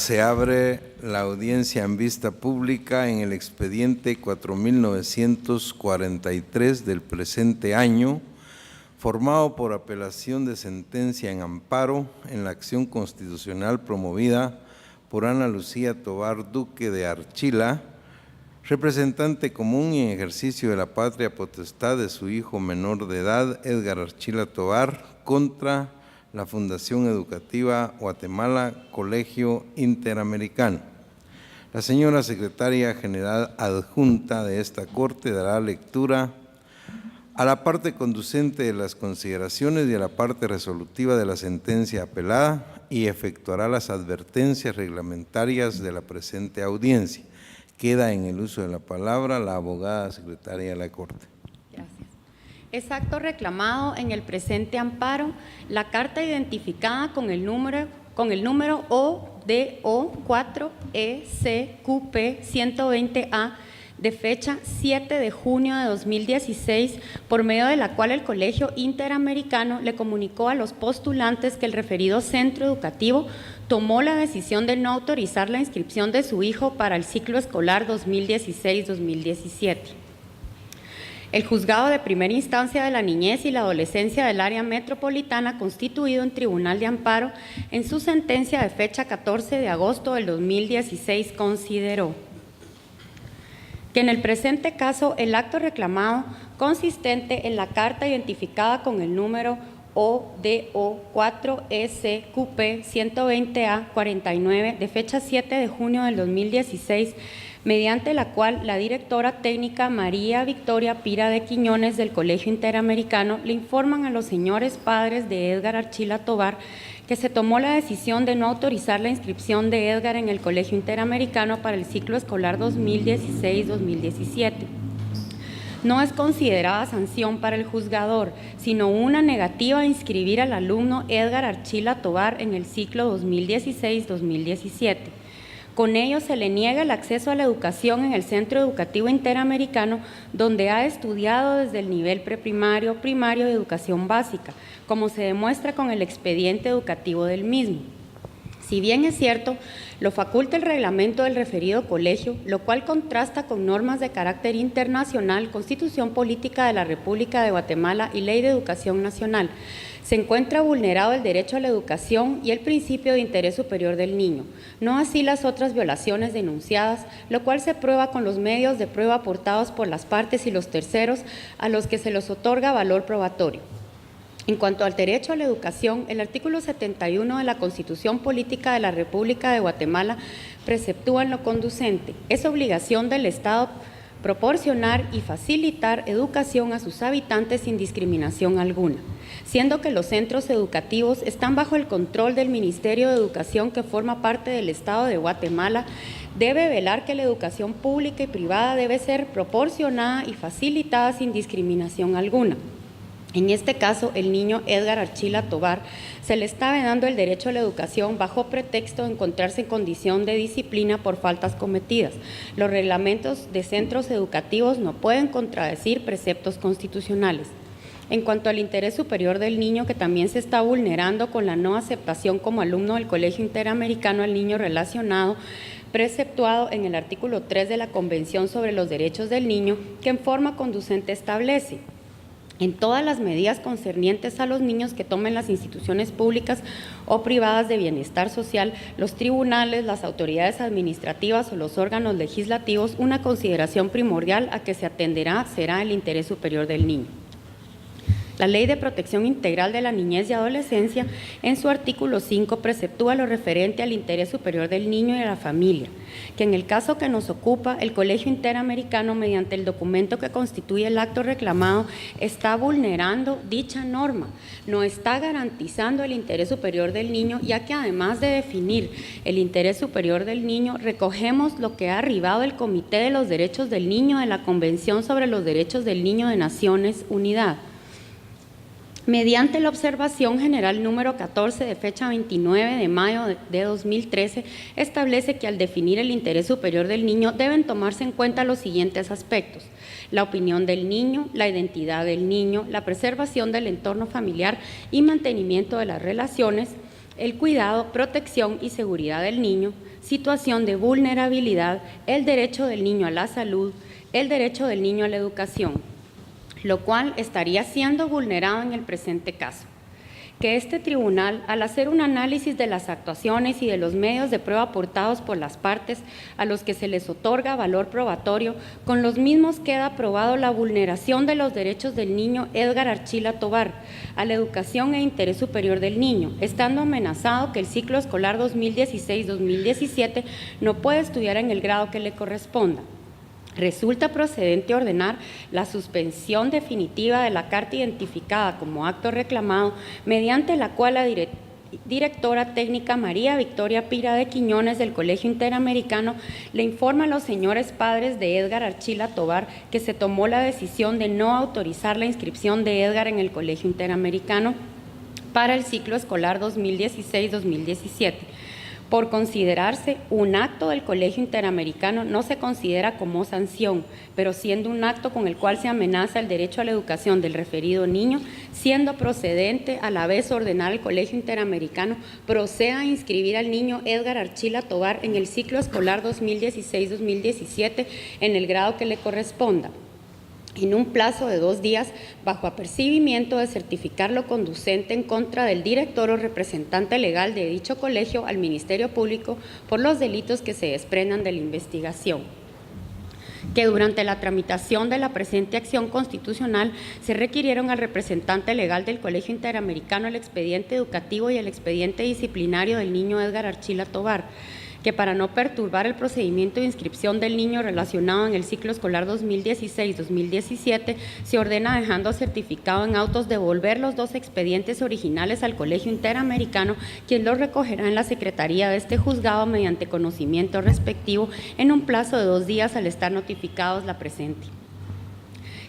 Se abre la audiencia en vista pública en el expediente 4943 del presente año, formado por apelación de sentencia en amparo en la acción constitucional promovida por Ana Lucía Tovar Duque de Archila, representante común y en ejercicio de la patria potestad de su hijo menor de edad, Edgar Archila Tovar, contra la Fundación Educativa Guatemala Colegio Interamericano. La señora Secretaria General Adjunta de esta Corte dará lectura a la parte conducente de las consideraciones y a la parte resolutiva de la sentencia apelada y efectuará las advertencias reglamentarias de la presente audiencia. Queda en el uso de la palabra la abogada secretaria de la Corte. Es acto reclamado en el presente amparo la carta identificada con el número ODO4ECQP120A de fecha 7 de junio de 2016, por medio de la cual el Colegio Interamericano le comunicó a los postulantes que el referido centro educativo tomó la decisión de no autorizar la inscripción de su hijo para el ciclo escolar 2016-2017. El Juzgado de Primera Instancia de la Niñez y la Adolescencia del Área Metropolitana, constituido en Tribunal de Amparo, en su sentencia de fecha 14 de agosto del 2016, consideró que en el presente caso el acto reclamado, consistente en la carta identificada con el número ODO4ECQP120A49 de fecha 7 de junio del 2016, mediante la cual la directora técnica María Victoria Pira de Quiñones del Colegio Interamericano le informan a los señores padres de Edgar Archila Tovar que se tomó la decisión de no autorizar la inscripción de Edgar en el Colegio Interamericano para el ciclo escolar 2016-2017. No es considerada sanción para el juzgador, sino una negativa a inscribir al alumno Edgar Archila Tovar en el ciclo 2016-2017. Con ello se le niega el acceso a la educación en el Centro Educativo Interamericano, donde ha estudiado desde el nivel preprimario, primario y educación básica, como se demuestra con el expediente educativo del mismo. Si bien es cierto, lo faculta el reglamento del referido colegio, lo cual contrasta con normas de carácter internacional, Constitución Política de la República de Guatemala y Ley de Educación Nacional, se encuentra vulnerado el derecho a la educación y el principio de interés superior del niño, no así las otras violaciones denunciadas, lo cual se prueba con los medios de prueba aportados por las partes y los terceros a los que se les otorga valor probatorio. En cuanto al derecho a la educación, el artículo 71 de la Constitución Política de la República de Guatemala preceptúa en lo conducente. Es obligación del Estado proporcionar y facilitar educación a sus habitantes sin discriminación alguna, siendo que los centros educativos están bajo el control del Ministerio de Educación, que forma parte del Estado de Guatemala. Debe velar que la educación pública y privada debe ser proporcionada y facilitada sin discriminación alguna. En este caso, el niño Edgar Archila Tovar se le está vedando el derecho a la educación bajo pretexto de encontrarse en condición de disciplina por faltas cometidas. Los reglamentos de centros educativos no pueden contradecir preceptos constitucionales. En cuanto al interés superior del niño, que también se está vulnerando con la no aceptación como alumno del Colegio Interamericano al niño relacionado, preceptuado en el artículo 3 de la Convención sobre los Derechos del Niño, que en forma conducente establece: en todas las medidas concernientes a los niños que tomen las instituciones públicas o privadas de bienestar social, los tribunales, las autoridades administrativas o los órganos legislativos, una consideración primordial a que se atenderá será el interés superior del niño. La Ley de Protección Integral de la Niñez y Adolescencia, en su artículo 5, preceptúa lo referente al interés superior del niño y de la familia, que en el caso que nos ocupa, el Colegio Interamericano, mediante el documento que constituye el acto reclamado, está vulnerando dicha norma, no está garantizando el interés superior del niño, ya que además de definir el interés superior del niño, recogemos lo que ha arribado el Comité de los Derechos del Niño de la Convención sobre los Derechos del Niño de Naciones Unidas. Mediante la observación general número 14 de fecha 29 de mayo de 2013, establece que al definir el interés superior del niño deben tomarse en cuenta los siguientes aspectos: la opinión del niño, la identidad del niño, la preservación del entorno familiar y mantenimiento de las relaciones, el cuidado, protección y seguridad del niño, situación de vulnerabilidad, el derecho del niño a la salud, el derecho del niño a la educación, lo cual estaría siendo vulnerado en el presente caso. Que este tribunal, al hacer un análisis de las actuaciones y de los medios de prueba aportados por las partes a los que se les otorga valor probatorio, con los mismos queda probado la vulneración de los derechos del niño Edgar Archila Tovar a la educación e interés superior del niño, estando amenazado que el ciclo escolar 2016-2017 no puede estudiar en el grado que le corresponda. Resulta procedente ordenar la suspensión definitiva de la carta identificada como acto reclamado, mediante la cual la directora técnica María Victoria Pira de Quiñones del Colegio Interamericano le informa a los señores padres de Edgar Archila Tovar que se tomó la decisión de no autorizar la inscripción de Edgar en el Colegio Interamericano para el ciclo escolar 2016-2017. Por considerarse un acto del Colegio Interamericano, no se considera como sanción, pero siendo un acto con el cual se amenaza el derecho a la educación del referido niño, siendo procedente a la vez ordenar al Colegio Interamericano proceda a inscribir al niño Edgar Archila Tovar en el ciclo escolar 2016-2017 en el grado que le corresponda, en un plazo de 2 días, bajo apercibimiento de certificar lo conducente en contra del director o representante legal de dicho colegio al Ministerio Público por los delitos que se desprendan de la investigación. Que durante la tramitación de la presente acción constitucional se requirieron al representante legal del Colegio Interamericano el expediente educativo y el expediente disciplinario del niño Edgar Archila Tovar, que para no perturbar el procedimiento de inscripción del niño relacionado en el ciclo escolar 2016-2017, se ordena, dejando certificado en autos, devolver los 2 expedientes originales al Colegio Interamericano, quien los recogerá en la Secretaría de este juzgado mediante conocimiento respectivo en un plazo de 2 días al estar notificados la presente.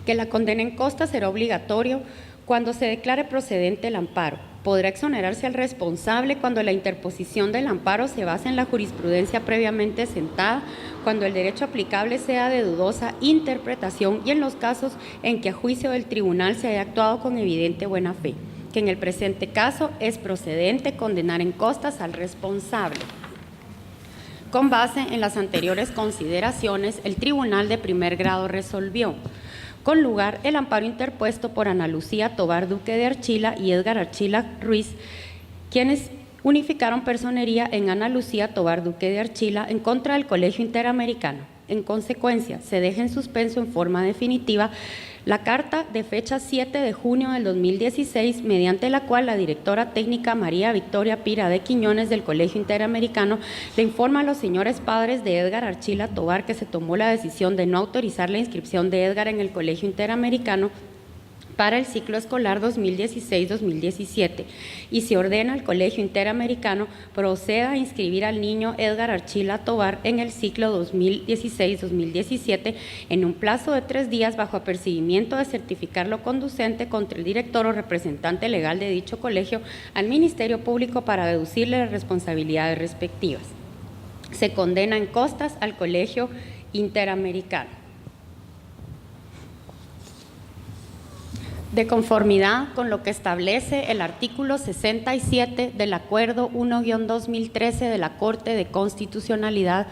Que la condena en costa será obligatorio cuando se declare procedente el amparo. Podrá exonerarse al responsable cuando la interposición del amparo se base en la jurisprudencia previamente sentada, cuando el derecho aplicable sea de dudosa interpretación y en los casos en que a juicio del tribunal se haya actuado con evidente buena fe, que en el presente caso es procedente condenar en costas al responsable. Con base en las anteriores consideraciones, el Tribunal de Primer Grado resolvió: con lugar el amparo interpuesto por Ana Lucía Tovar Duque de Archila y Edgar Archila Ruiz, quienes unificaron personería en Ana Lucía Tovar Duque de Archila en contra del Colegio Interamericano. En consecuencia, se deja en suspenso en forma definitiva la carta de fecha 7 de junio del 2016, mediante la cual la directora técnica María Victoria Pira de Quiñones del Colegio Interamericano le informa a los señores padres de Edgar Archila Tovar que se tomó la decisión de no autorizar la inscripción de Edgar en el Colegio Interamericano para el ciclo escolar 2016-2017 y se ordena al Colegio Interamericano proceda a inscribir al niño Edgar Archila Tovar en el ciclo 2016-2017 en un plazo de 3 días bajo apercibimiento de certificar lo conducente contra el director o representante legal de dicho colegio al Ministerio Público para deducirle las responsabilidades respectivas. Se condena en costas al Colegio Interamericano. De conformidad con lo que establece el artículo 67 del Acuerdo 1-2013 de la Corte de Constitucionalidad,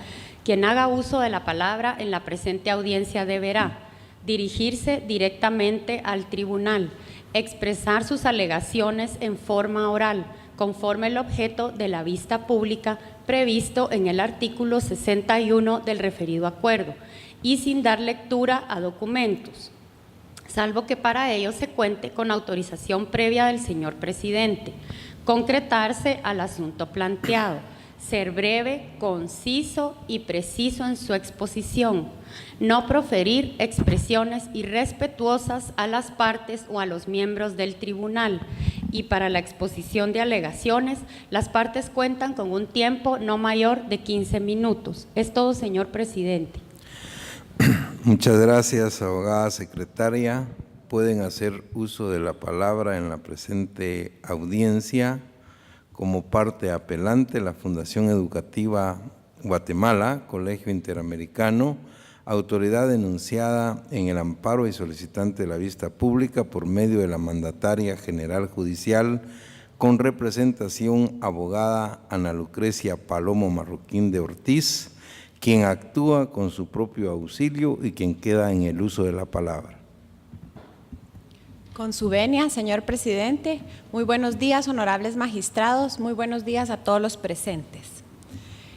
quien haga uso de la palabra en la presente audiencia deberá dirigirse directamente al tribunal, expresar sus alegaciones en forma oral, conforme el objeto de la vista pública previsto en el artículo 61 del referido acuerdo, y sin dar lectura a documentos, salvo que para ello se cuente con autorización previa del señor presidente, concretarse al asunto planteado, ser breve, conciso y preciso en su exposición, no proferir expresiones irrespetuosas a las partes o a los miembros del tribunal, y para la exposición de alegaciones, las partes cuentan con un tiempo no mayor de 15 minutos. Es todo, señor presidente. Muchas gracias, abogada secretaria. Pueden hacer uso de la palabra en la presente audiencia como parte apelante la Fundación Educativa Guatemala, Colegio Interamericano, autoridad denunciada en el amparo y solicitante de la vista pública por medio de la mandataria general judicial con representación abogada Ana Lucrecia Palomo Marroquín de Ortiz, quien actúa con su propio auxilio y quien queda en el uso de la palabra. Con su venia, señor presidente, muy buenos días, honorables magistrados, muy buenos días a todos los presentes.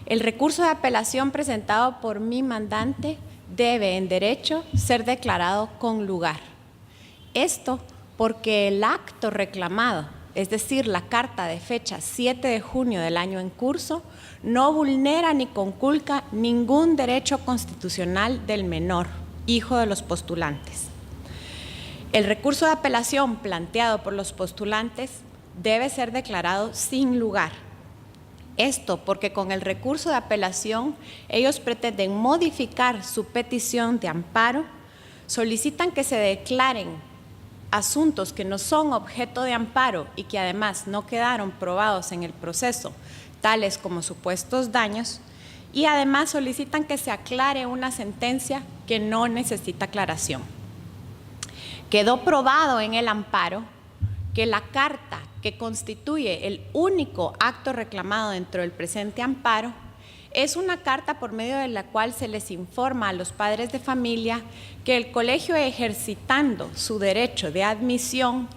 El recurso de apelación presentado por mi mandante debe, en derecho, ser declarado con lugar. Esto porque el acto reclamado, es decir, la carta de fecha 7 de junio del año en curso, no vulnera ni conculca ningún derecho constitucional del menor, hijo de los postulantes. El recurso de apelación planteado por los postulantes debe ser declarado sin lugar. Esto porque con el recurso de apelación ellos pretenden modificar su petición de amparo, solicitan que se declaren asuntos que no son objeto de amparo y que además no quedaron probados en el proceso, tales como supuestos daños, y además solicitan que se aclare una sentencia que no necesita aclaración. Quedó probado en el amparo que la carta que constituye el único acto reclamado dentro del presente amparo es una carta por medio de la cual se les informa a los padres de familia que el colegio, ejercitando su derecho de admisión,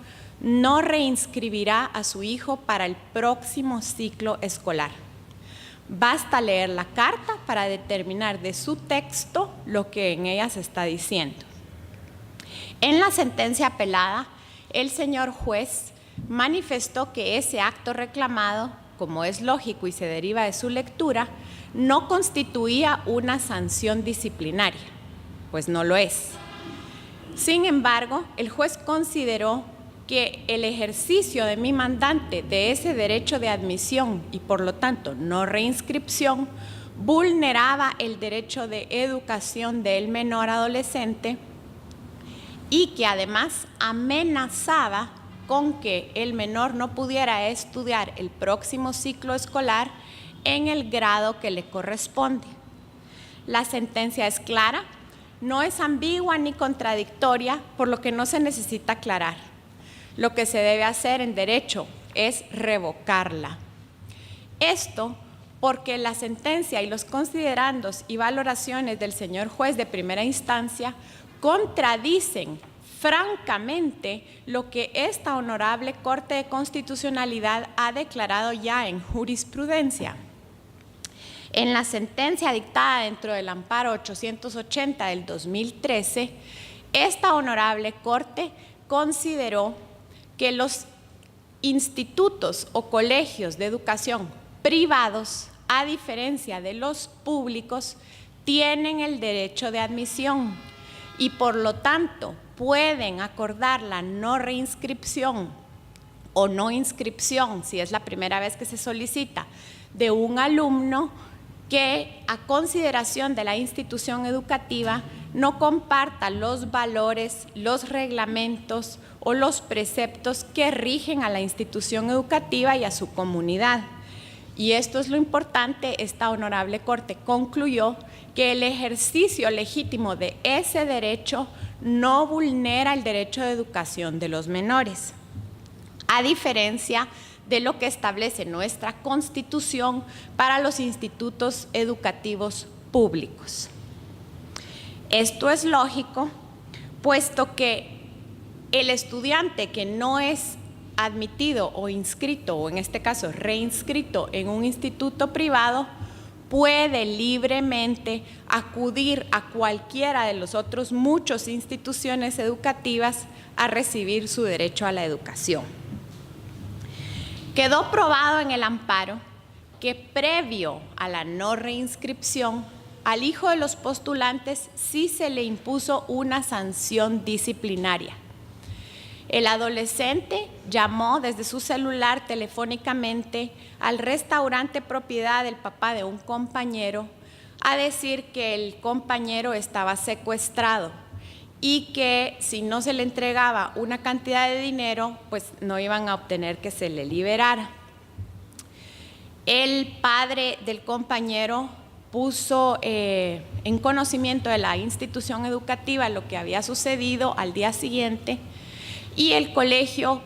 no reinscribirá a su hijo para el próximo ciclo escolar. Basta leer la carta para determinar de su texto lo que en ella se está diciendo. En la sentencia apelada, el señor juez manifestó que ese acto reclamado, como es lógico y se deriva de su lectura, no constituía una sanción disciplinaria, pues no lo es. Sin embargo, el juez consideró que el ejercicio de mi mandante de ese derecho de admisión y por lo tanto no reinscripción vulneraba el derecho de educación del menor adolescente y que además amenazaba con que el menor no pudiera estudiar el próximo ciclo escolar en el grado que le corresponde. La sentencia es clara, no es ambigua ni contradictoria, por lo que no se necesita aclarar. Lo que se debe hacer en derecho es revocarla. Esto porque la sentencia y los considerandos y valoraciones del señor juez de primera instancia contradicen francamente lo que esta honorable Corte de Constitucionalidad ha declarado ya en jurisprudencia. En la sentencia dictada dentro del amparo 880 del 2013, esta honorable Corte consideró que los institutos o colegios de educación privados, a diferencia de los públicos, tienen el derecho de admisión y por lo tanto pueden acordar la no reinscripción o no inscripción, si es la primera vez que se solicita, de un alumno que a consideración de la institución educativa no comparta los valores, los reglamentos o los preceptos que rigen a la institución educativa y a su comunidad. Y esto es lo importante, esta honorable Corte concluyó que el ejercicio legítimo de ese derecho no vulnera el derecho de educación de los menores, a diferencia de lo que establece nuestra Constitución para los institutos educativos públicos. Esto es lógico, puesto que el estudiante que no es admitido o inscrito, o en este caso reinscrito en un instituto privado, puede libremente acudir a cualquiera de los otros muchas instituciones educativas a recibir su derecho a la educación. Quedó probado en el amparo que previo a la no reinscripción, al hijo de los postulantes sí se le impuso una sanción disciplinaria. El adolescente llamó desde su celular telefónicamente al restaurante propiedad del papá de un compañero a decir que el compañero estaba secuestrado y que si no se le entregaba una cantidad de dinero, pues no iban a obtener que se le liberara. El padre del compañero puso en conocimiento de la institución educativa lo que había sucedido al día siguiente y el colegio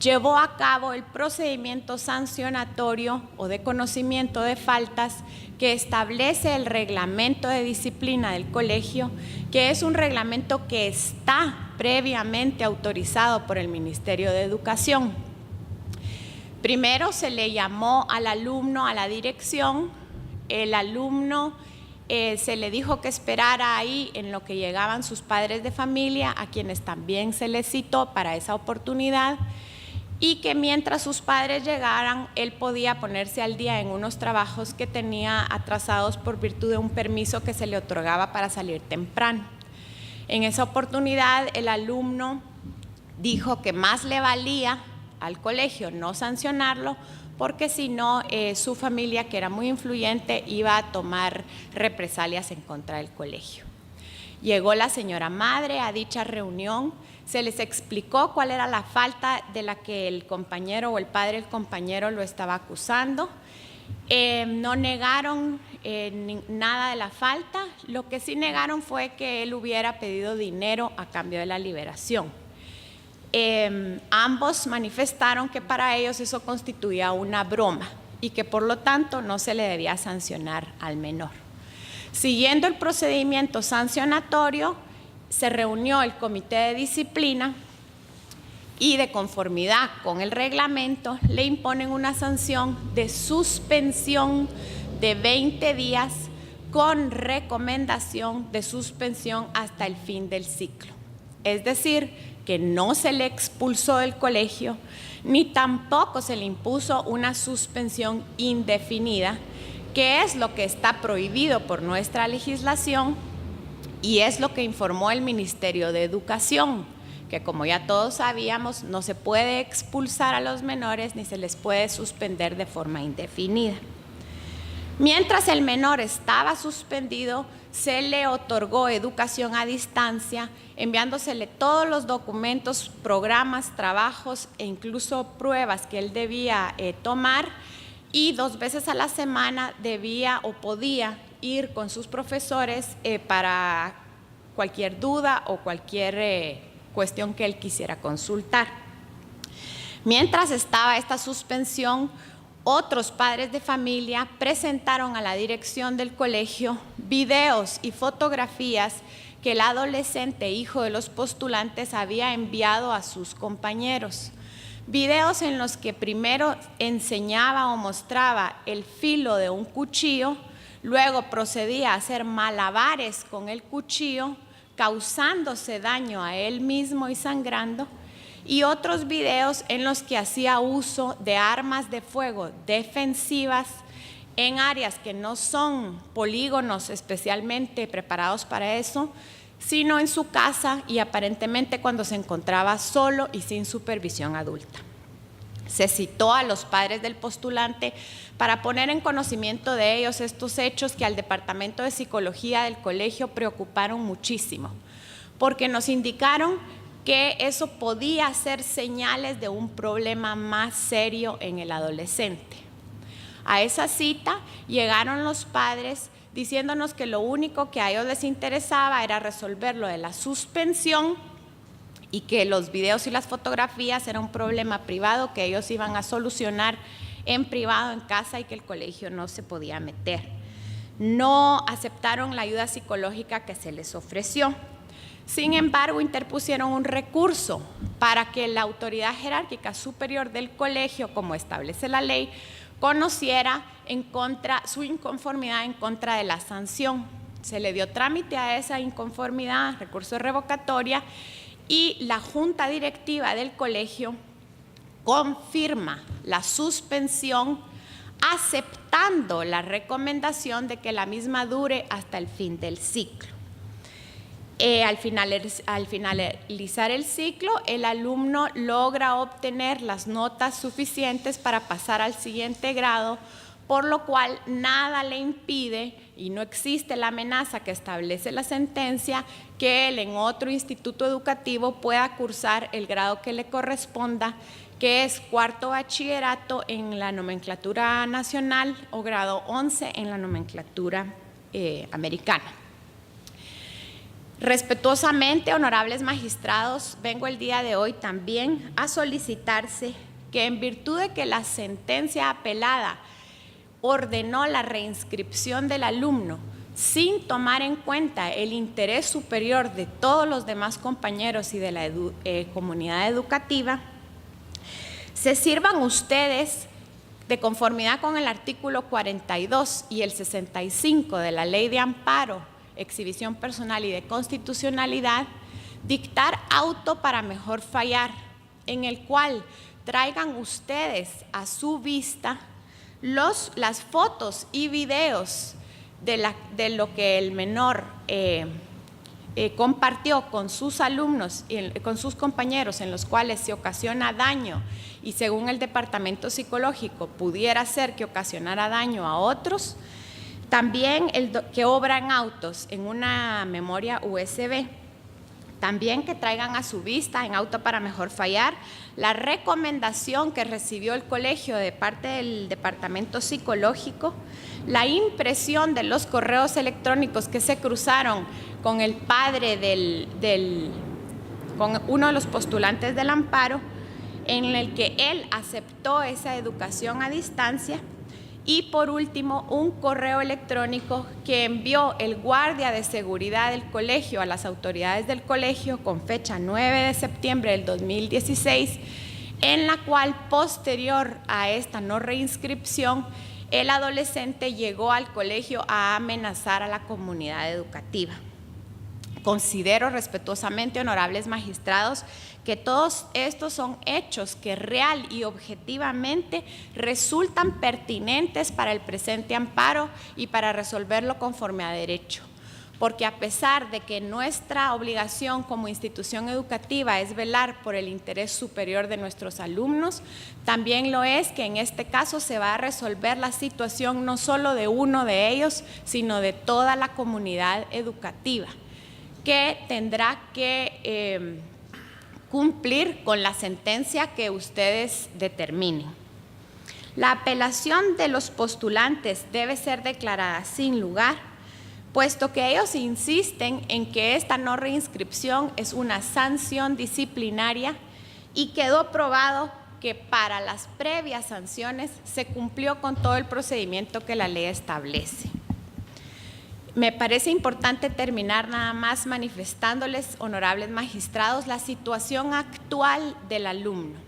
llevó a cabo el procedimiento sancionatorio o de conocimiento de faltas que establece el reglamento de disciplina del colegio, que es un reglamento que está previamente autorizado por el Ministerio de Educación. Primero se le llamó al alumno a la dirección, el alumno se le dijo que esperara ahí en lo que llegaban sus padres de familia, a quienes también se les citó para esa oportunidad, y que mientras sus padres llegaran, él podía ponerse al día en unos trabajos que tenía atrasados por virtud de un permiso que se le otorgaba para salir temprano. En esa oportunidad, el alumno dijo que más le valía al colegio no sancionarlo, porque si no, su familia, que era muy influyente, iba a tomar represalias en contra del colegio. Llegó la señora madre a dicha reunión, se les explicó cuál era la falta de la que el compañero o el padre del compañero lo estaba acusando. No negaron nada de la falta, lo que sí negaron fue que él hubiera pedido dinero a cambio de la liberación. Ambos manifestaron que para ellos eso constituía una broma y que por lo tanto no se le debía sancionar al menor. Siguiendo el procedimiento sancionatorio, se reunió el comité de disciplina y, de conformidad con el reglamento, le imponen una sanción de suspensión de 20 días con recomendación de suspensión hasta el fin del ciclo. Es decir, que no se le expulsó del colegio, ni tampoco se le impuso una suspensión indefinida, que es lo que está prohibido por nuestra legislación y es lo que informó el Ministerio de Educación, que como ya todos sabíamos, no se puede expulsar a los menores ni se les puede suspender de forma indefinida. Mientras el menor estaba suspendido, se le otorgó educación a distancia, enviándosele todos los documentos, programas, trabajos e incluso pruebas que él debía tomar, y 2 veces a la semana debía o podía ir con sus profesores para cualquier duda o cualquier cuestión que él quisiera consultar. Mientras estaba esta suspensión, otros padres de familia presentaron a la dirección del colegio videos y fotografías que el adolescente hijo de los postulantes había enviado a sus compañeros. Videos en los que primero enseñaba o mostraba el filo de un cuchillo, luego procedía a hacer malabares con el cuchillo, causándose daño a él mismo y sangrando, y otros videos en los que hacía uso de armas de fuego defensivas en áreas que no son polígonos especialmente preparados para eso, sino en su casa y aparentemente cuando se encontraba solo y sin supervisión adulta. Se citó a los padres del postulante para poner en conocimiento de ellos estos hechos que al Departamento de Psicología del colegio preocuparon muchísimo, porque nos indicaron que eso podía ser señales de un problema más serio en el adolescente. A esa cita llegaron los padres diciéndonos que lo único que a ellos les interesaba era resolver lo de la suspensión y que los videos y las fotografías era un problema privado que ellos iban a solucionar en privado en casa y que el colegio no se podía meter. No aceptaron la ayuda psicológica que se les ofreció. Sin embargo, interpusieron un recurso para que la autoridad jerárquica superior del colegio, como establece la ley, conociera su inconformidad en contra de la sanción. Se le dio trámite a esa inconformidad, recurso de revocatoria, y la junta directiva del colegio confirma la suspensión, aceptando la recomendación de que la misma dure hasta el fin del ciclo. Al finalizar el ciclo, el alumno logra obtener las notas suficientes para pasar al siguiente grado, por lo cual nada le impide y no existe la amenaza que establece la sentencia que él en otro instituto educativo pueda cursar el grado que le corresponda, que es 4º bachillerato en la nomenclatura nacional o grado 11 en la nomenclatura americana. Respetuosamente, honorables magistrados, vengo el día de hoy también a solicitarse que en virtud de que la sentencia apelada ordenó la reinscripción del alumno sin tomar en cuenta el interés superior de todos los demás compañeros y de la comunidad educativa, se sirvan ustedes de conformidad con el artículo 42 y el 65 de la Ley de Amparo, Exhibición Personal y de Constitucionalidad, dictar auto para mejor fallar, en el cual traigan ustedes a su vista las fotos y videos de lo que el menor compartió con sus alumnos y con sus compañeros, en los cuales se ocasiona daño y según el departamento psicológico pudiera ser que ocasionara daño a otros. También que obran autos en una memoria USB. También que traigan a su vista en auto para mejor fallar la recomendación que recibió el colegio de parte del departamento psicológico, la impresión de los correos electrónicos que se cruzaron con el padre con uno de los postulantes del amparo, en el que él aceptó esa educación a distancia. Y por último, un correo electrónico que envió el guardia de seguridad del colegio a las autoridades del colegio con fecha 9 de septiembre del 2016, en la cual, posterior a esta no reinscripción, el adolescente llegó al colegio a amenazar a la comunidad educativa. Considero respetuosamente, honorables magistrados, que todos estos son hechos que real y objetivamente resultan pertinentes para el presente amparo y para resolverlo conforme a derecho. Porque a pesar de que nuestra obligación como institución educativa es velar por el interés superior de nuestros alumnos, también lo es que en este caso se va a resolver la situación no solo de uno de ellos, sino de toda la comunidad educativa, que tendrá que cumplir con la sentencia que ustedes determinen. La apelación de los postulantes debe ser declarada sin lugar, puesto que ellos insisten en que esta no reinscripción es una sanción disciplinaria y quedó probado que para las previas sanciones se cumplió con todo el procedimiento que la ley establece. Me parece importante terminar nada más manifestándoles, honorables magistrados, la situación actual del alumno.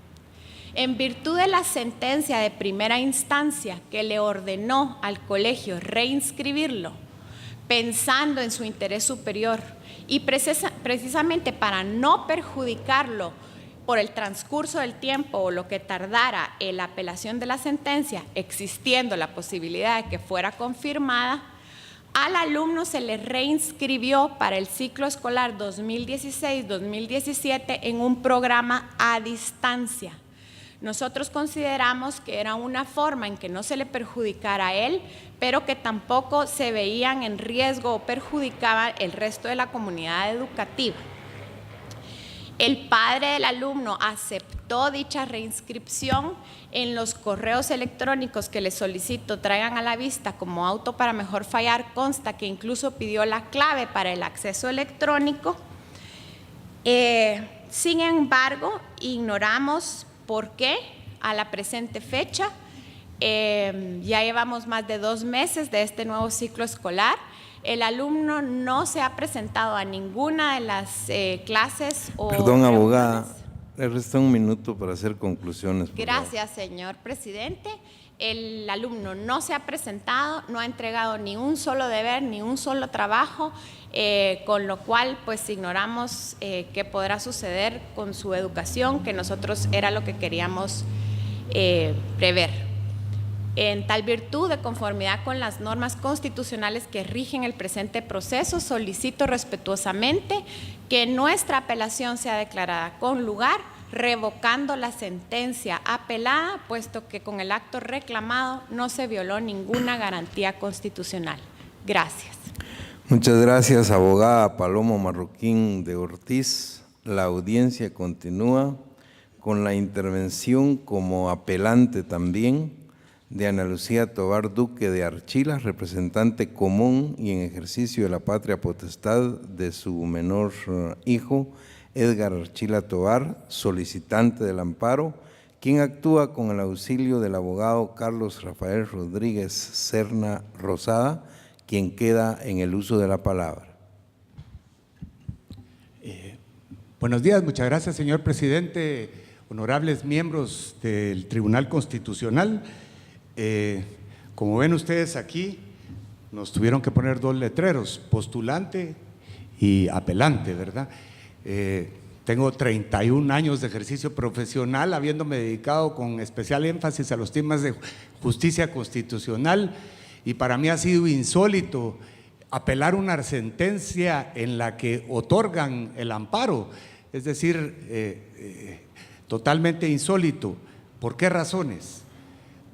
En virtud de la sentencia de primera instancia que le ordenó al colegio reinscribirlo, pensando en su interés superior y precisamente para no perjudicarlo por el transcurso del tiempo o lo que tardara en la apelación de la sentencia, existiendo la posibilidad de que fuera confirmada, al alumno se le reinscribió para el ciclo escolar 2016-2017 en un programa a distancia. Nosotros consideramos que era una forma en que no se le perjudicara a él, pero que tampoco se veían en riesgo o perjudicaba el resto de la comunidad educativa. El padre del alumno aceptó dicha reinscripción. En los correos electrónicos que les solicito traigan a la vista como auto para mejor fallar, consta que incluso pidió la clave para el acceso electrónico. Sin embargo, ignoramos por qué a la presente fecha, ya llevamos más de 2 meses de este nuevo ciclo escolar, el alumno no se ha presentado a ninguna de las clases o Perdón, reuniones. abogada, le resta un minuto para hacer conclusiones. Gracias, señor presidente. El alumno no se ha presentado, no ha entregado ni un solo deber, ni un solo trabajo, con lo cual pues ignoramos qué podrá suceder con su educación, que nosotros era lo que queríamos prever. En tal virtud, de conformidad con las normas constitucionales que rigen el presente proceso, solicito respetuosamente que nuestra apelación sea declarada con lugar, revocando la sentencia apelada, puesto que con el acto reclamado no se violó ninguna garantía constitucional. Gracias. Muchas gracias, abogada Paloma Marroquín de Ortiz. La audiencia continúa con la intervención como apelante también de Ana Lucía Tovar Duque de Archilas, representante común y en ejercicio de la patria potestad de su menor hijo, Edgar Archila Tovar, solicitante del amparo, quien actúa con el auxilio del abogado Carlos Rafael Rodríguez Serna Rosada, quien queda en el uso de la palabra. Buenos días, muchas gracias, señor presidente, honorables miembros del Tribunal Constitucional. Como ven ustedes aquí, nos tuvieron que poner dos letreros, postulante y apelante, ¿verdad? Tengo 31 años de ejercicio profesional, habiéndome dedicado con especial énfasis a los temas de justicia constitucional, y para mí ha sido insólito apelar una sentencia en la que otorgan el amparo, es decir, totalmente insólito. ¿Por qué razones?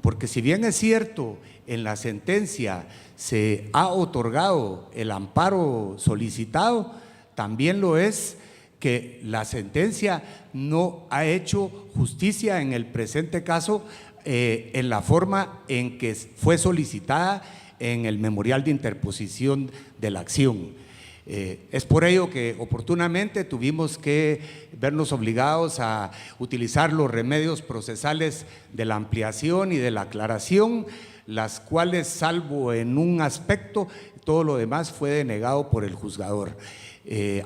Porque si bien es cierto, en la sentencia se ha otorgado el amparo solicitado, también lo es que la sentencia no ha hecho justicia en el presente caso en la forma en que fue solicitada en el memorial de interposición de la acción. Es por ello que oportunamente tuvimos que vernos obligados a utilizar los remedios procesales de la ampliación y de la aclaración, las cuales, salvo en un aspecto, todo lo demás fue denegado por el juzgador.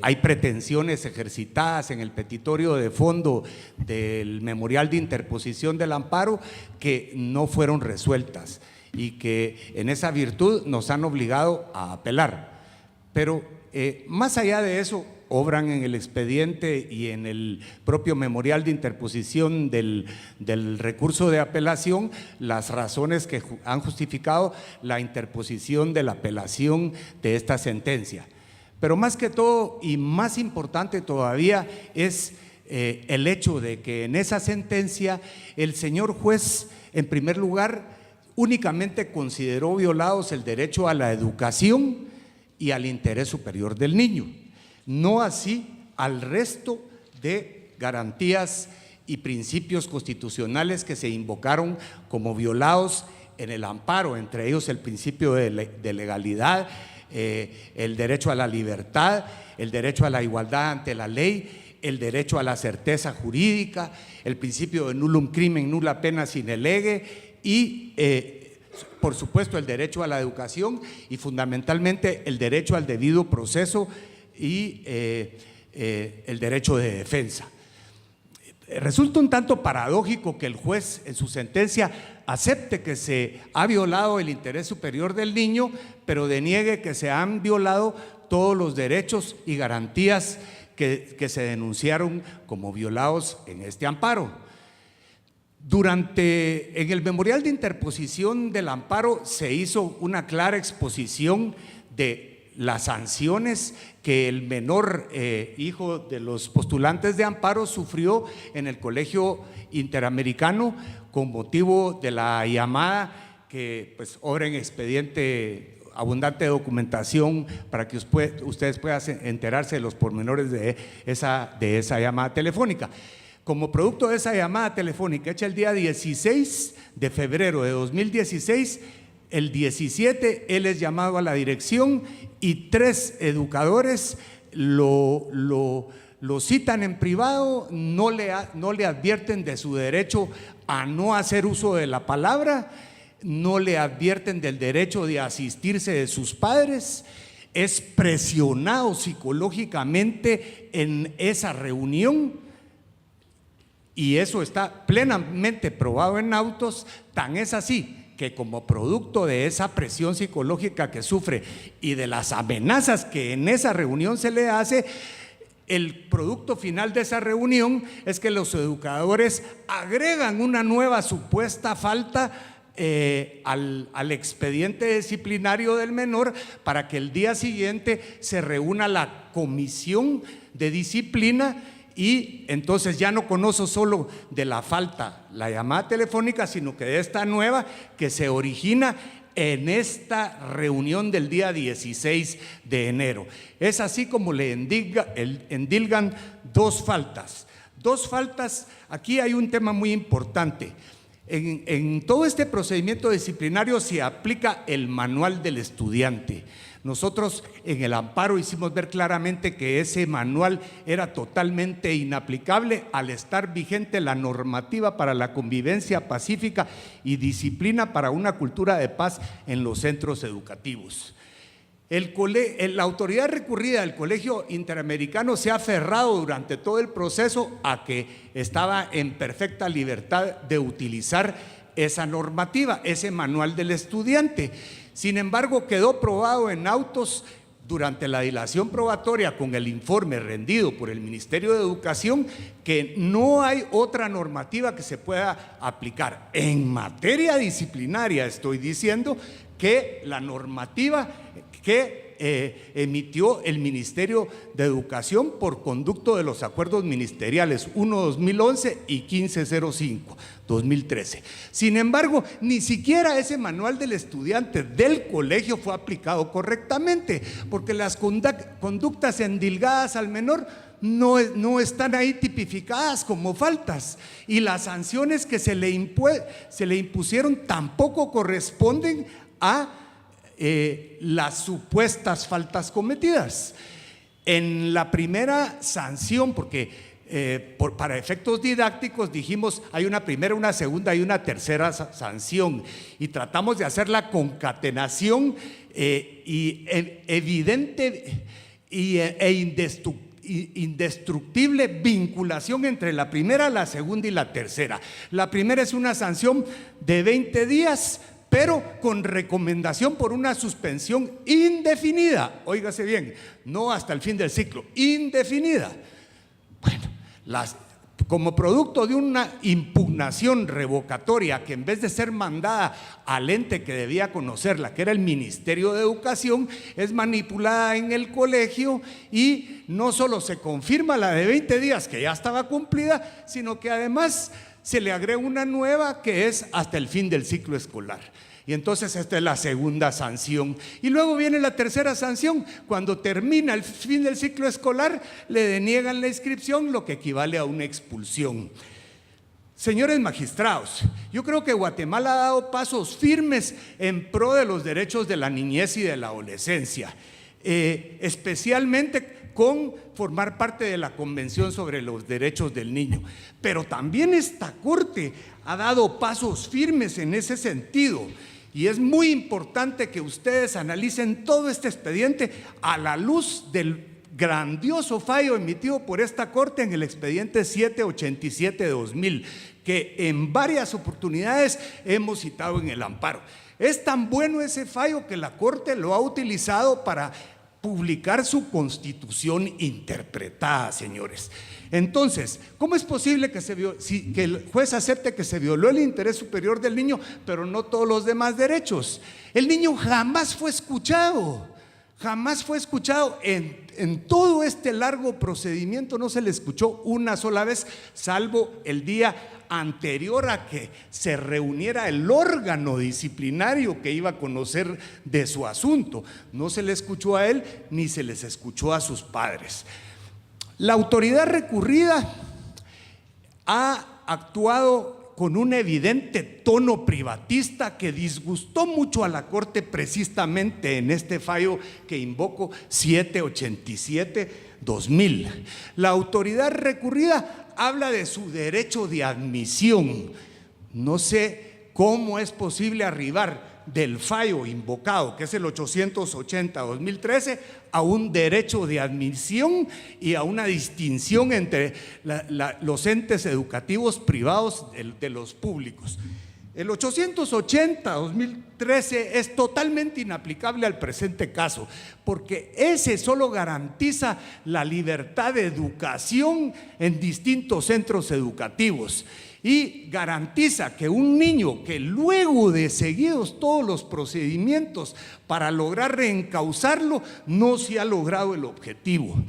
Hay pretensiones ejercitadas en el petitorio de fondo del memorial de interposición del amparo que no fueron resueltas y que en esa virtud nos han obligado a apelar. Pero más allá de eso, obran en el expediente y en el propio memorial de interposición del recurso de apelación las razones que han justificado la interposición de la apelación de esta sentencia. Pero más que todo y más importante todavía es el hecho de que en esa sentencia el señor juez, en primer lugar, únicamente consideró violados el derecho a la educación y al interés superior del niño, no así al resto de garantías y principios constitucionales que se invocaron como violados en el amparo, entre ellos el principio de legalidad, el derecho a la libertad, el derecho a la igualdad ante la ley, el derecho a la certeza jurídica, el principio de nullum crimen, nulla pena sine lege y por supuesto el derecho a la educación y fundamentalmente el derecho al debido proceso y el derecho de defensa. Resulta un tanto paradójico que el juez en su sentencia acepte que se ha violado el interés superior del niño, pero deniegue que se han violado todos los derechos y garantías que se denunciaron como violados en este amparo. En el memorial de interposición del amparo se hizo una clara exposición de las sanciones que el menor hijo de los postulantes de amparo sufrió en el Colegio Interamericano con motivo de la llamada que pues obra en expediente abundante documentación para que ustedes puedan enterarse de los pormenores de esa llamada telefónica. Como producto de esa llamada telefónica hecha el día 16 de febrero de 2016, el 17 él es llamado a la dirección y 3 educadores lo citan en privado, no le advierten de su derecho a no hacer uso de la palabra, no le advierten del derecho de asistirse de sus padres, es presionado psicológicamente en esa reunión. Y eso está plenamente probado en autos, tan es así que como producto de esa presión psicológica que sufre y de las amenazas que en esa reunión se le hace, el producto final de esa reunión es que los educadores agregan una nueva supuesta falta al expediente disciplinario del menor para que el día siguiente se reúna la comisión de disciplina. Y entonces ya no conozco solo de la falta, la llamada telefónica, sino que de esta nueva que se origina en esta reunión del día 16 de enero. Es así como le endilgan dos faltas. Aquí hay un tema muy importante. En todo este procedimiento disciplinario se aplica el manual del estudiante. Nosotros en el amparo hicimos ver claramente que ese manual era totalmente inaplicable al estar vigente la normativa para la convivencia pacífica y disciplina para una cultura de paz en los centros educativos. La autoridad recurrida del Colegio Interamericano se ha aferrado durante todo el proceso a que estaba en perfecta libertad de utilizar esa normativa, ese manual del estudiante. Sin embargo, quedó probado en autos durante la dilación probatoria con el informe rendido por el Ministerio de Educación que no hay otra normativa que se pueda aplicar en materia disciplinaria, estoy diciendo, que la normativa que emitió el Ministerio de Educación por conducto de los acuerdos ministeriales 1/2011 y 1505/2013. Sin embargo, ni siquiera ese manual del estudiante del colegio fue aplicado correctamente, porque las conductas endilgadas al menor no están ahí tipificadas como faltas, y las sanciones que se le impusieron tampoco corresponden a las supuestas faltas cometidas. En la primera sanción, porque para efectos didácticos dijimos hay una primera, una segunda y una tercera sanción, y tratamos de hacer la concatenación evidente e indestructible vinculación entre la primera, la segunda y la tercera. La primera es una sanción de 20 días, pero con recomendación por una suspensión indefinida. Óigase bien, no hasta el fin del ciclo, indefinida. Bueno, como producto de una impugnación revocatoria que en vez de ser mandada al ente que debía conocerla, que era el Ministerio de Educación, es manipulada en el colegio, y no solo se confirma la de 20 días que ya estaba cumplida, sino que además se le agrega una nueva que es hasta el fin del ciclo escolar. Y entonces esta es la segunda sanción. Y luego viene la tercera sanción. Cuando termina el fin del ciclo escolar, le deniegan la inscripción, lo que equivale a una expulsión. Señores magistrados, yo creo que Guatemala ha dado pasos firmes en pro de los derechos de la niñez y de la adolescencia, especialmente con formar parte de la Convención sobre los Derechos del Niño. Pero también esta Corte ha dado pasos firmes en ese sentido, y es muy importante que ustedes analicen todo este expediente a la luz del grandioso fallo emitido por esta Corte en el expediente 787/2000, que en varias oportunidades hemos citado en el amparo. Es tan bueno ese fallo que la Corte lo ha utilizado para publicar su constitución interpretada, señores. Entonces, ¿cómo es posible que el juez acepte que se violó el interés superior del niño, pero no todos los demás derechos? El niño jamás fue escuchado, jamás fue escuchado. En todo este largo procedimiento no se le escuchó una sola vez, salvo el día anterior a que se reuniera el órgano disciplinario que iba a conocer de su asunto. No se le escuchó a él ni se les escuchó a sus padres. La autoridad recurrida ha actuado con un evidente tono privatista que disgustó mucho a la Corte, precisamente en este fallo que invoco, 787/2000. La autoridad recurrida habla de su derecho de admisión. No sé cómo es posible arribar del fallo invocado, que es el 880/2013, a un derecho de admisión y a una distinción entre los entes educativos privados de los públicos. El 880/2013 es totalmente inaplicable al presente caso, porque ese solo garantiza la libertad de educación en distintos centros educativos y garantiza que un niño que luego de seguidos todos los procedimientos para lograr reencauzarlo, no se ha logrado el objetivo.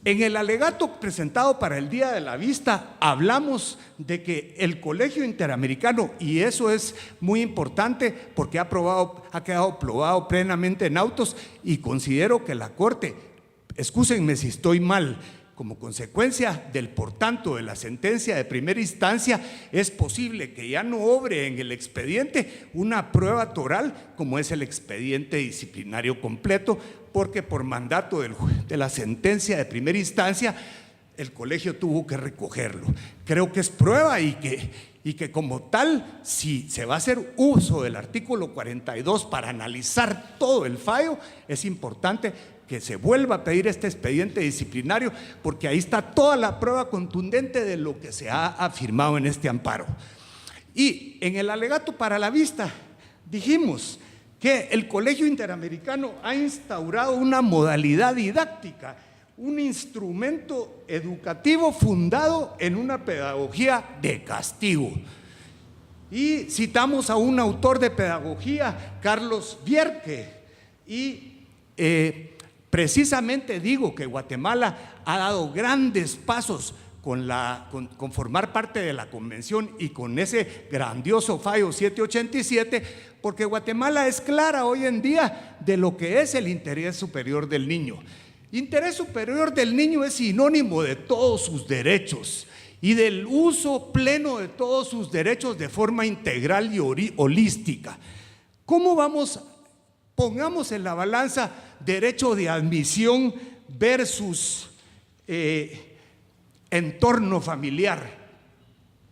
En el alegato presentado para el día de la vista hablamos de que el Colegio Interamericano, y eso es muy importante porque ha quedado probado plenamente en autos, y considero que la Corte, excúsenme si estoy mal, como consecuencia del, por tanto, de la sentencia de primera instancia, es posible que ya no obre en el expediente una prueba toral como es el expediente disciplinario completo, porque por mandato de la sentencia de primera instancia el colegio tuvo que recogerlo. Creo que es prueba y que como tal, si se va a hacer uso del artículo 42 para analizar todo el fallo, es importante que se vuelva a pedir este expediente disciplinario, porque ahí está toda la prueba contundente de lo que se ha afirmado en este amparo. Y en el alegato para la vista dijimos que el Colegio Interamericano ha instaurado una modalidad didáctica, un instrumento educativo fundado en una pedagogía de castigo. Y citamos a un autor de pedagogía, Carlos Bierke, y precisamente digo que Guatemala ha dado grandes pasos con formar parte de la convención y con ese grandioso fallo 787, porque Guatemala es clara hoy en día de lo que es el interés superior del niño. Interés superior del niño es sinónimo de todos sus derechos y del uso pleno de todos sus derechos de forma integral y holística. ¿Cómo vamos? Pongamos en la balanza derecho de admisión versus entorno familiar.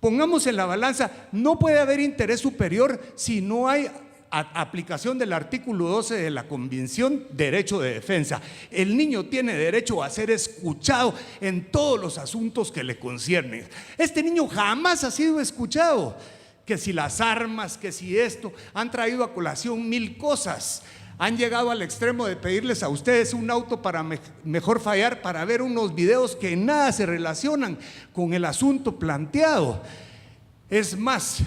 Pongamos en la balanza, no puede haber interés superior si no hay aplicación del artículo 12 de la Convención, derecho de defensa. El niño tiene derecho a ser escuchado en todos los asuntos que le conciernen. Este niño jamás ha sido escuchado, que si las armas, que si esto, han traído a colación mil cosas. Han llegado al extremo de pedirles a ustedes un auto para mejor fallar, para ver unos videos que en nada se relacionan con el asunto planteado. Es más,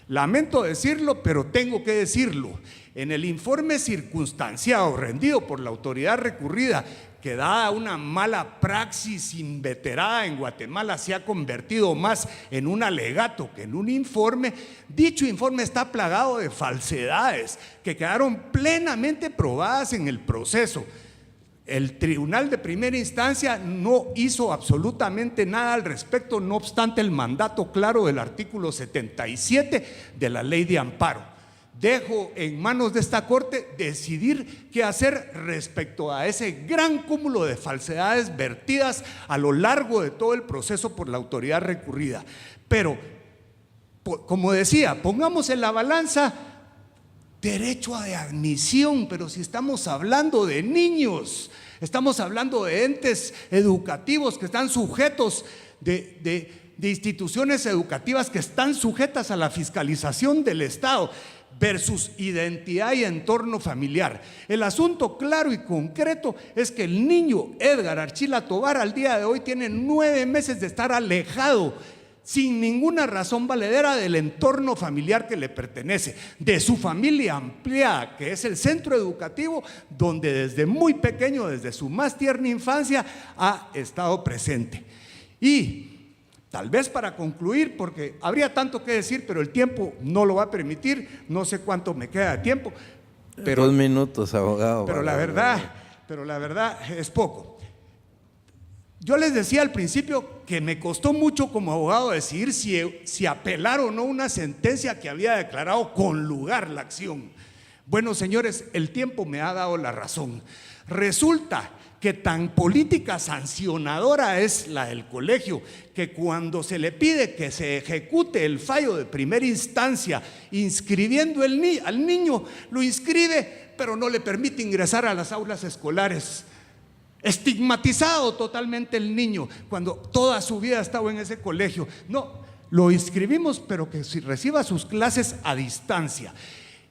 lamento decirlo, pero tengo que decirlo. En el informe circunstanciado rendido por la autoridad recurrida, que dada una mala praxis inveterada en Guatemala se ha convertido más en un alegato que en un informe, dicho informe está plagado de falsedades que quedaron plenamente probadas en el proceso. El tribunal de primera instancia no hizo absolutamente nada al respecto, no obstante el mandato claro del artículo 77 de la ley de amparo. Dejo en manos de esta corte decidir qué hacer respecto a ese gran cúmulo de falsedades vertidas a lo largo de todo el proceso por la autoridad recurrida. Pero, como decía, pongamos en la balanza derecho a admisión, pero si estamos hablando de niños, estamos hablando de entes educativos que están sujetos de instituciones educativas que están sujetas a la fiscalización del Estado, versus identidad y entorno familiar. El asunto claro y concreto es que el niño Edgar Archila Tovar al día de hoy tiene 9 meses de estar alejado sin ninguna razón valedera del entorno familiar que le pertenece, de su familia ampliada, que es el centro educativo donde desde muy pequeño, desde su más tierna infancia, ha estado presente. Y tal vez para concluir, porque habría tanto que decir, pero el tiempo no lo va a permitir, no sé cuánto me queda de tiempo. Pero, 2 minutos, abogado. Pero la verdad es poco. Yo les decía al principio que me costó mucho como abogado decidir si apelar o no una sentencia que había declarado con lugar la acción. Bueno, señores, el tiempo me ha dado la razón. Resulta que tan política sancionadora es la del colegio, que cuando se le pide que se ejecute el fallo de primera instancia inscribiendo al niño, lo inscribe, pero no le permite ingresar a las aulas escolares. Estigmatizado totalmente el niño, cuando toda su vida ha estado en ese colegio. No, lo inscribimos, pero que reciba sus clases a distancia.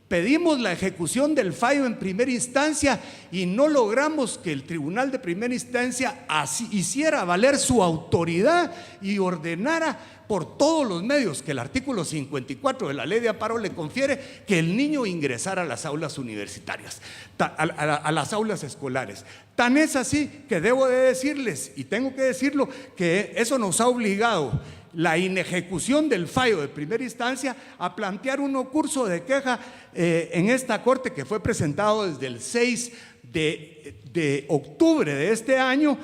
Pedimos la ejecución del fallo en primera instancia y no logramos que el tribunal de primera instancia hiciera valer su autoridad y ordenara por todos los medios que el artículo 54 de la ley de amparo le confiere que el niño ingresara a las aulas universitarias, a las aulas escolares. Tan es así que debo de decirles, y tengo que decirlo, que eso nos ha obligado la inejecución del fallo de primera instancia a plantear un curso de queja en esta corte, que fue presentado desde el 6 de octubre de este año,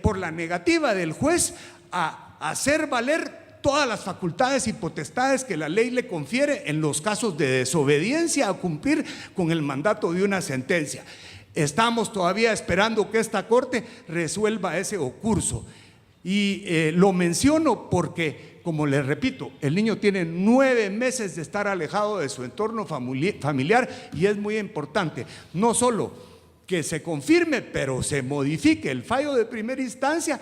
por la negativa del juez a hacer valer todas las facultades y potestades que la ley le confiere en los casos de desobediencia a cumplir con el mandato de una sentencia. Estamos todavía esperando que esta Corte resuelva ese ocurso. Y lo menciono porque, como les repito, el niño tiene 9 meses de estar alejado de su entorno familiar y es muy importante, no solo que se confirme, pero se modifique el fallo de primera instancia,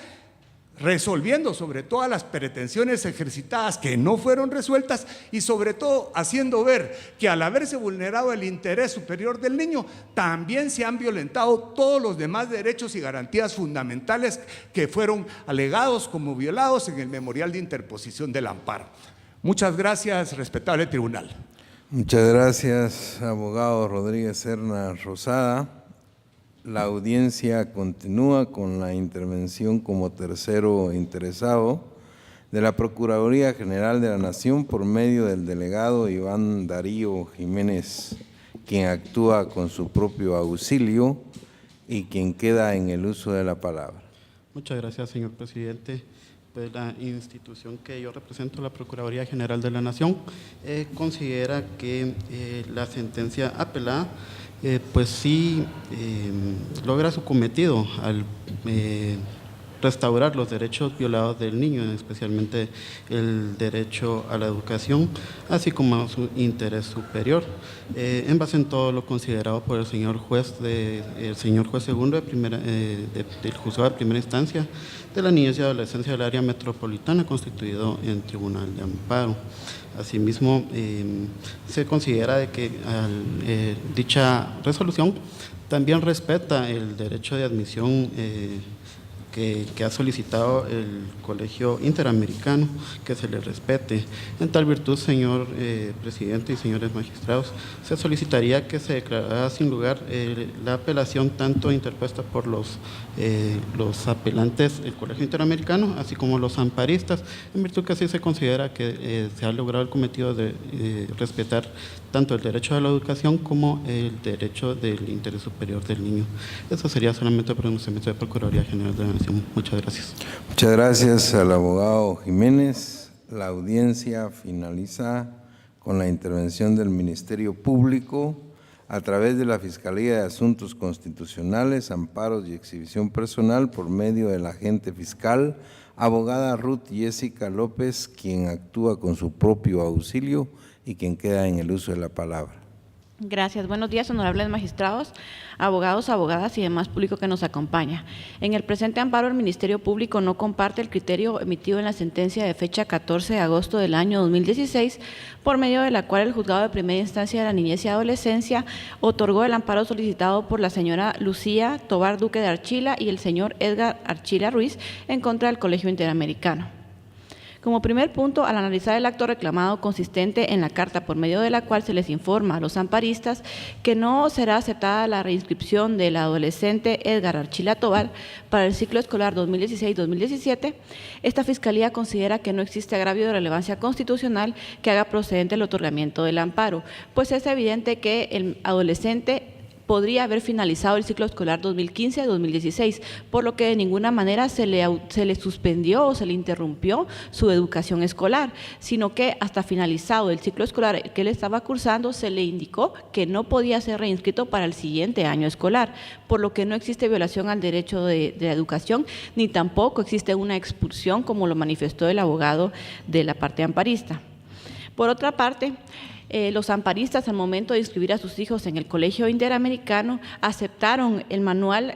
resolviendo sobre todas las pretensiones ejercitadas que no fueron resueltas y sobre todo haciendo ver que al haberse vulnerado el interés superior del niño, también se han violentado todos los demás derechos y garantías fundamentales que fueron alegados como violados en el memorial de interposición del amparo. Muchas gracias, respetable tribunal. Muchas gracias, abogado Rodríguez Serna Rosada. La audiencia continúa con la intervención como tercero interesado de la Procuraduría General de la Nación por medio del delegado Iván Darío Jiménez, quien actúa con su propio auxilio y quien queda en el uso de la palabra. Muchas gracias, señor presidente. Pues la institución que yo represento, la Procuraduría General de la Nación, considera que la sentencia apelada pues sí logra su cometido al restaurar los derechos violados del niño, especialmente el derecho a la educación, así como a su interés superior, en base en todo lo considerado por el señor juez segundo del juzgado de primera instancia de la niñez y adolescencia del área metropolitana, constituido en Tribunal de Amparo. Asimismo, se considera de que dicha resolución también respeta el derecho de admisión que ha solicitado el Colegio Interamericano, que se le respete. En tal virtud, señor presidente y señores magistrados, se solicitaría que se declarara sin lugar la apelación tanto interpuesta por los apelantes del Colegio Interamericano, así como los amparistas, en virtud que así se considera que se ha logrado el cometido de respetar tanto el derecho a la educación como el derecho del interés superior del niño. Eso sería solamente el pronunciamiento de la Procuraduría General de la Nación. Muchas gracias. Muchas gracias al abogado Jiménez. La audiencia finaliza con la intervención del Ministerio Público a través de la Fiscalía de Asuntos Constitucionales, Amparos y Exhibición Personal por medio del agente fiscal, abogada Ruth Jessica López, quien actúa con su propio auxilio y quien queda en el uso de la palabra. Gracias. Buenos días, honorables magistrados, abogados, abogadas y demás público que nos acompaña. En el presente amparo, el Ministerio Público no comparte el criterio emitido en la sentencia de fecha 14 de agosto del año 2016, por medio de la cual el Juzgado de Primera Instancia de la Niñez y Adolescencia otorgó el amparo solicitado por la señora Lucía Tobar Duque de Archila y el señor Edgar Archila Ruiz en contra del Colegio Interamericano. Como primer punto, al analizar el acto reclamado consistente en la carta por medio de la cual se les informa a los amparistas que no será aceptada la reinscripción del adolescente Edgar Archila Tobar para el ciclo escolar 2016-2017, esta Fiscalía considera que no existe agravio de relevancia constitucional que haga procedente el otorgamiento del amparo, pues es evidente que el adolescente podría haber finalizado el ciclo escolar 2015-2016, por lo que de ninguna manera se le suspendió o se le interrumpió su educación escolar, sino que hasta finalizado el ciclo escolar que él estaba cursando, se le indicó que no podía ser reinscrito para el siguiente año escolar, por lo que no existe violación al derecho de la educación, ni tampoco existe una expulsión, como lo manifestó el abogado de la parte amparista. Por otra parte, los amparistas, al momento de inscribir a sus hijos en el Colegio Interamericano, aceptaron el manual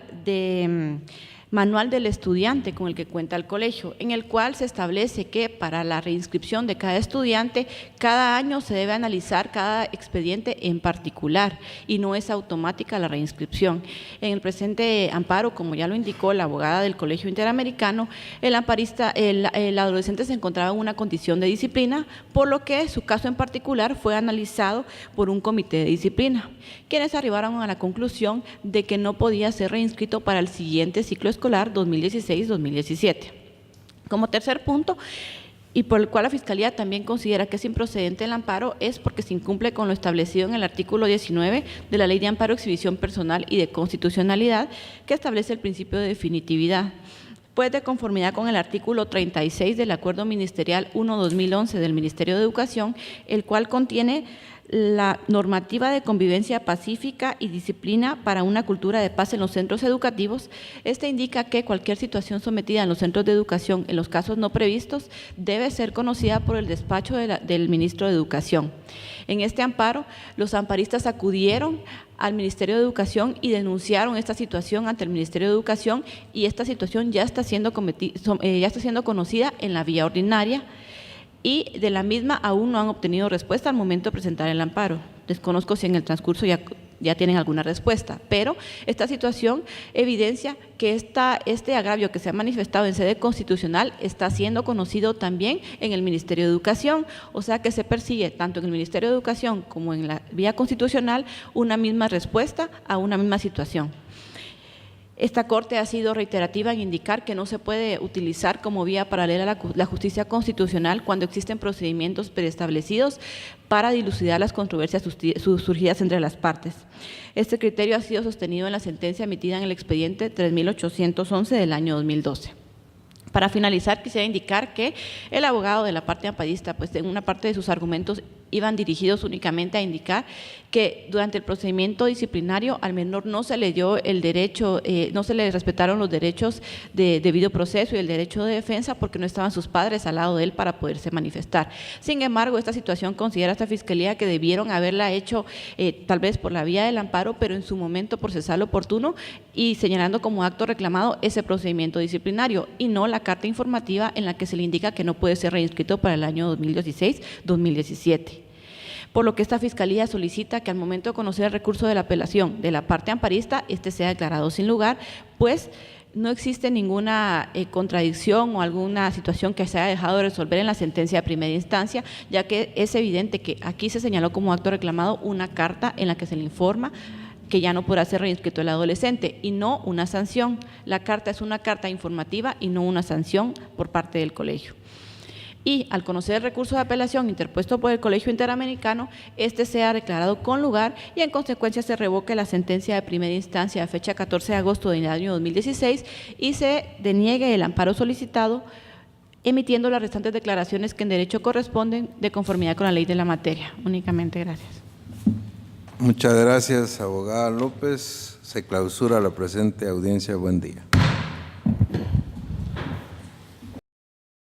del estudiante con el que cuenta el colegio, en el cual se establece que para la reinscripción de cada estudiante, cada año se debe analizar cada expediente en particular y no es automática la reinscripción. En el presente amparo, como ya lo indicó la abogada del Colegio Interamericano, el adolescente se encontraba en una condición de disciplina, por lo que su caso en particular fue analizado por un comité de disciplina, quienes arribaron a la conclusión de que no podía ser reinscrito para el siguiente ciclo escolar 2016-2017. Como tercer punto, y por el cual la Fiscalía también considera que es improcedente el amparo, es porque se incumple con lo establecido en el artículo 19 de la Ley de Amparo, Exhibición Personal y de Constitucionalidad, que establece el principio de definitividad. Pues de conformidad con el artículo 36 del Acuerdo Ministerial 1-2011 del Ministerio de Educación, el cual contiene la normativa de convivencia pacífica y disciplina para una cultura de paz en los centros educativos. Este indica que cualquier situación sometida en los centros de educación en los casos no previstos debe ser conocida por el despacho del Ministro de Educación. En este amparo, los amparistas acudieron al Ministerio de Educación y denunciaron esta situación ante el Ministerio de Educación, y esta situación ya está siendo conocida en la vía ordinaria, y de la misma aún no han obtenido respuesta al momento de presentar el amparo. Desconozco si en el transcurso ya tienen alguna respuesta, pero esta situación evidencia que este agravio que se ha manifestado en sede constitucional está siendo conocido también en el Ministerio de Educación, o sea que se persigue tanto en el Ministerio de Educación como en la vía constitucional una misma respuesta a una misma situación. Esta Corte ha sido reiterativa en indicar que no se puede utilizar como vía paralela la justicia constitucional cuando existen procedimientos preestablecidos para dilucidar las controversias surgidas entre las partes. Este criterio ha sido sostenido en la sentencia emitida en el expediente 3811 del año 2012. Para finalizar, quisiera indicar que el abogado de la parte amparista, pues en una parte de sus argumentos iban dirigidos únicamente a indicar que durante el procedimiento disciplinario al menor no se le dio el derecho, no se le respetaron los derechos de debido proceso y el derecho de defensa porque no estaban sus padres al lado de él para poderse manifestar. Sin embargo, esta situación considera esta Fiscalía que debieron haberla hecho tal vez por la vía del amparo, pero en su momento procesal oportuno y señalando como acto reclamado ese procedimiento disciplinario y no la carta informativa en la que se le indica que no puede ser reinscrito para el año 2016-2017. Por lo que esta Fiscalía solicita que al momento de conocer el recurso de la apelación de la parte amparista, este sea declarado sin lugar, pues no existe ninguna contradicción o alguna situación que se haya dejado de resolver en la sentencia de primera instancia, ya que es evidente que aquí se señaló como acto reclamado una carta en la que se le informa que ya no podrá ser reinscrito el adolescente y no una sanción. La carta es una carta informativa y no una sanción por parte del colegio. Y al conocer el recurso de apelación interpuesto por el Colegio Interamericano, este sea declarado con lugar y en consecuencia se revoque la sentencia de primera instancia a fecha 14 de agosto del año 2016 y se deniegue el amparo solicitado, emitiendo las restantes declaraciones que en derecho corresponden de conformidad con la ley de la materia. Únicamente, gracias. Muchas gracias, abogada López. Se clausura la presente audiencia. Buen día.